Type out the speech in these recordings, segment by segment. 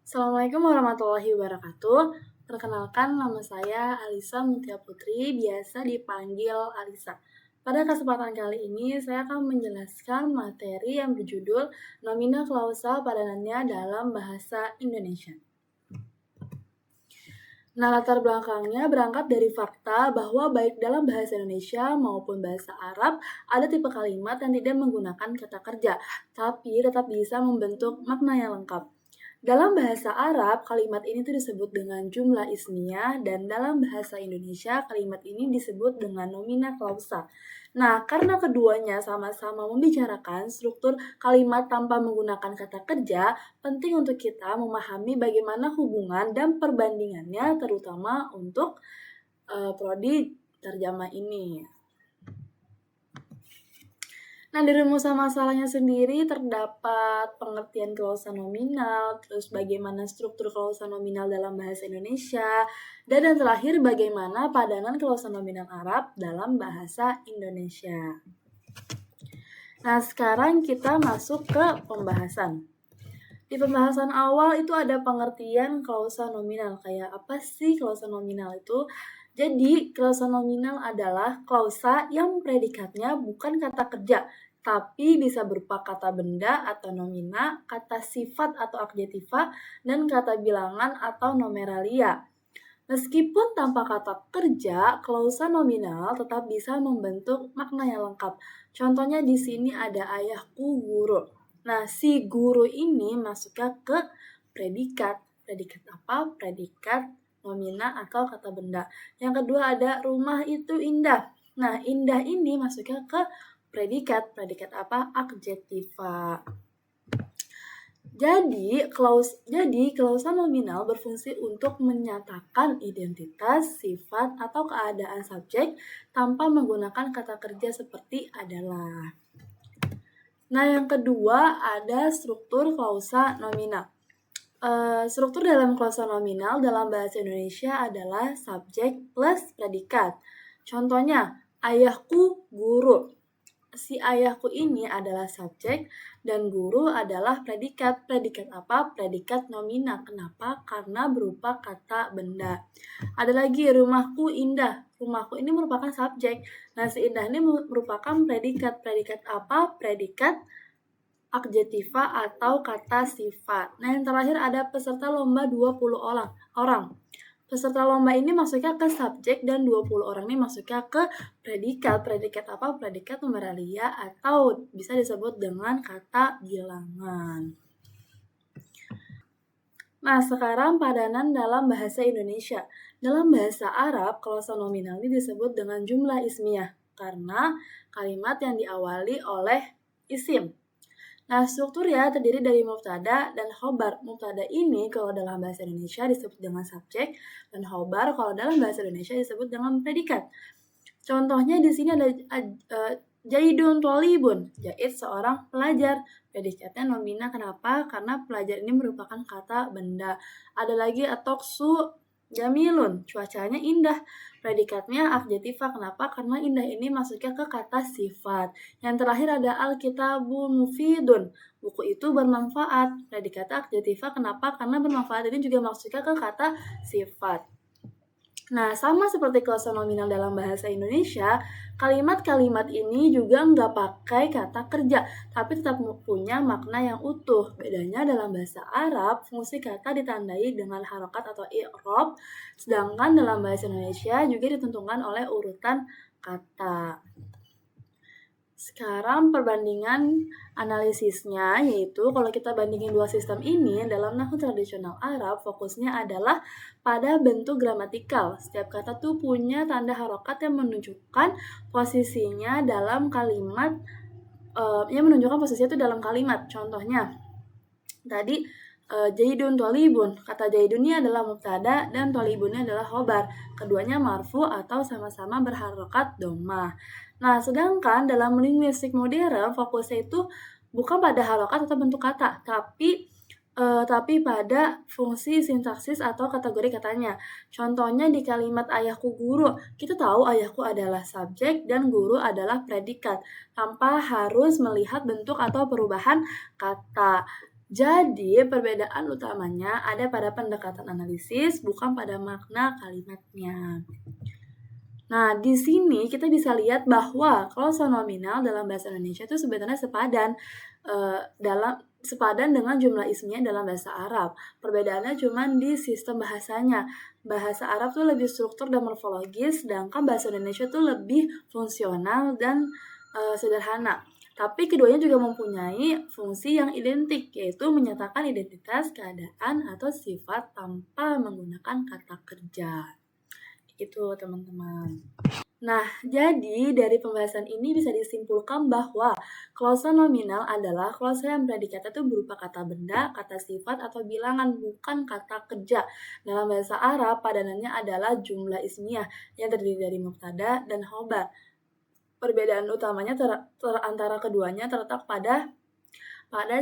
Assalamualaikum warahmatullahi wabarakatuh. Perkenalkan, nama saya Alisa Mutia Putri, biasa dipanggil Alisa. Pada kesempatan kali ini, saya akan menjelaskan materi yang berjudul Nomina Klausa Padanannya dalam Bahasa Indonesia. Nah, latar belakangnya berangkat dari fakta bahwa baik dalam bahasa Indonesia maupun bahasa Arab, ada tipe kalimat yang tidak menggunakan kata kerja, tapi tetap bisa membentuk makna yang lengkap. Dalam bahasa Arab, kalimat ini tuh disebut dengan jumlah ismiyah, dan dalam bahasa Indonesia, kalimat ini disebut dengan nomina klausa. Nah, karena keduanya sama-sama membicarakan struktur kalimat tanpa menggunakan kata kerja, penting untuk kita memahami bagaimana hubungan dan perbandingannya, terutama untuk prodi terjemah ini. Nah, di rumusan masalahnya sendiri terdapat pengertian klausa nominal, terus bagaimana struktur klausa nominal dalam bahasa Indonesia, dan yang terakhir bagaimana padanan klausa nominal Arab dalam bahasa Indonesia. Nah, sekarang kita masuk ke pembahasan. Di pembahasan awal itu ada pengertian klausa nominal. Kayak apa sih klausa nominal itu? Jadi, klausa nominal adalah klausa yang predikatnya bukan kata kerja, tapi bisa berupa kata benda atau nomina, kata sifat atau adjektiva, dan kata bilangan atau numeralia. Meskipun tanpa kata kerja, klausa nominal tetap bisa membentuk makna yang lengkap. Contohnya di sini ada ayahku guru. Nah, si guru ini masuknya ke predikat. Predikat apa? Predikat nomina atau kata benda. Yang kedua ada rumah itu indah. Nah, indah ini masuknya ke predikat. Predikat apa? Adjektiva. Jadi klausa nominal berfungsi untuk menyatakan identitas, sifat, atau keadaan subjek tanpa menggunakan kata kerja seperti adalah. Nah, yang kedua ada struktur klausa nominal. Struktur dalam klausa nominal dalam bahasa Indonesia adalah subjek plus predikat. Contohnya, ayahku guru. Si ayahku ini adalah subjek dan guru adalah predikat. Predikat apa? Predikat nomina. Kenapa? Karena berupa kata benda. Ada lagi rumahku indah. Rumahku ini merupakan subjek. Nah, si indah ini merupakan predikat. Predikat apa? Predikat adjektiva atau kata sifat. Nah, yang terakhir ada peserta lomba 20 orang. Peserta lomba ini masuknya ke subjek dan 20 orang ini masuknya ke predikat. Predikat apa? Predikat numeralia atau bisa disebut dengan kata bilangan. Nah, sekarang padanan dalam bahasa Indonesia. Dalam bahasa Arab, klausa nominal ini disebut dengan jumlah ismiyah karena kalimat yang diawali oleh isim. Nah, strukturnya terdiri dari mubtada dan khobar. Mubtada ini kalau dalam bahasa Indonesia disebut dengan subjek, dan khobar kalau dalam bahasa Indonesia disebut dengan predikat. Contohnya di sini ada Jaidun tolibun, Jaid seorang pelajar. Predikatnya nomina. Kenapa? Karena pelajar ini merupakan kata benda. Ada lagi atoksu jamilun, cuacanya indah. Predikatnya adjektiva. Kenapa? Karena indah ini masuknya ke kata sifat. Yang terakhir ada alkitabu mufidun, buku itu bermanfaat. Predikatnya adjektiva. Kenapa? Karena bermanfaat ini juga masuknya ke kata sifat. Nah, sama seperti klausa nominal dalam bahasa Indonesia, kalimat-kalimat ini juga nggak pakai kata kerja, tapi tetap punya makna yang utuh. Bedanya dalam bahasa Arab, fungsi kata ditandai dengan harokat atau i'rab, sedangkan dalam bahasa Indonesia juga ditentukan oleh urutan kata. Sekarang perbandingan analisisnya, yaitu kalau kita bandingin dua sistem ini, dalam nahwu tradisional Arab fokusnya adalah pada bentuk gramatikal. Setiap kata tuh punya tanda harokat yang menunjukkan posisinya dalam kalimat, dalam kalimat. Contohnya, tadi Jaidun tolibun, kata Jaidun ini adalah mubtada dan tolibunnya adalah khobar. Keduanya marfu atau sama-sama berharokat dhammah. Nah, sedangkan dalam linguistik modern fokusnya itu bukan pada harokat atau bentuk kata, tapi pada fungsi sintaksis atau kategori katanya. Contohnya di kalimat ayahku guru, kita tahu ayahku adalah subjek dan guru adalah predikat, tanpa harus melihat bentuk atau perubahan kata. Jadi, perbedaan utamanya ada pada pendekatan analisis, bukan pada makna kalimatnya. Nah, di sini kita bisa lihat bahwa klausa nominal dalam bahasa Indonesia itu sebenarnya sepadan dengan jumlah isminya dalam bahasa Arab. Perbedaannya cuma di sistem bahasanya. Bahasa Arab tuh lebih struktur dan morfologis, sedangkan bahasa Indonesia tuh lebih fungsional dan sederhana. Tapi keduanya juga mempunyai fungsi yang identik, yaitu menyatakan identitas, keadaan, atau sifat tanpa menggunakan kata kerja. Itu teman-teman. Nah, jadi dari pembahasan ini bisa disimpulkan bahwa klausa nominal adalah klausa yang predikatnya itu berupa kata benda, kata sifat, atau bilangan, bukan kata kerja. Dalam bahasa Arab, padanannya adalah jumlah ismiyah yang terdiri dari mubtada dan khobar. Perbedaan utamanya antara keduanya terletak pada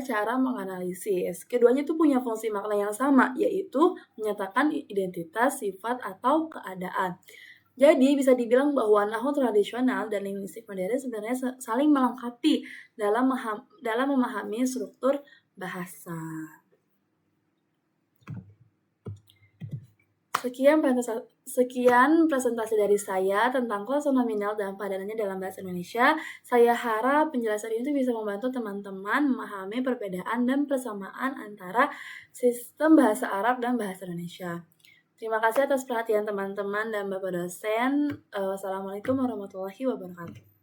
cara menganalisis. Keduanya itu punya fungsi makna yang sama, yaitu menyatakan identitas, sifat, atau keadaan. Jadi bisa dibilang bahwa nahu tradisional dan linguistik modern sebenarnya saling melengkapi dalam memahami struktur bahasa. Sekian presentasi dari saya tentang klausa nominal dan padanannya dalam bahasa Indonesia. Saya harap penjelasan ini bisa membantu teman-teman memahami perbedaan dan persamaan antara sistem bahasa Arab dan bahasa Indonesia. Terima kasih atas perhatian teman-teman dan Bapak dosen. Wassalamualaikum warahmatullahi wabarakatuh.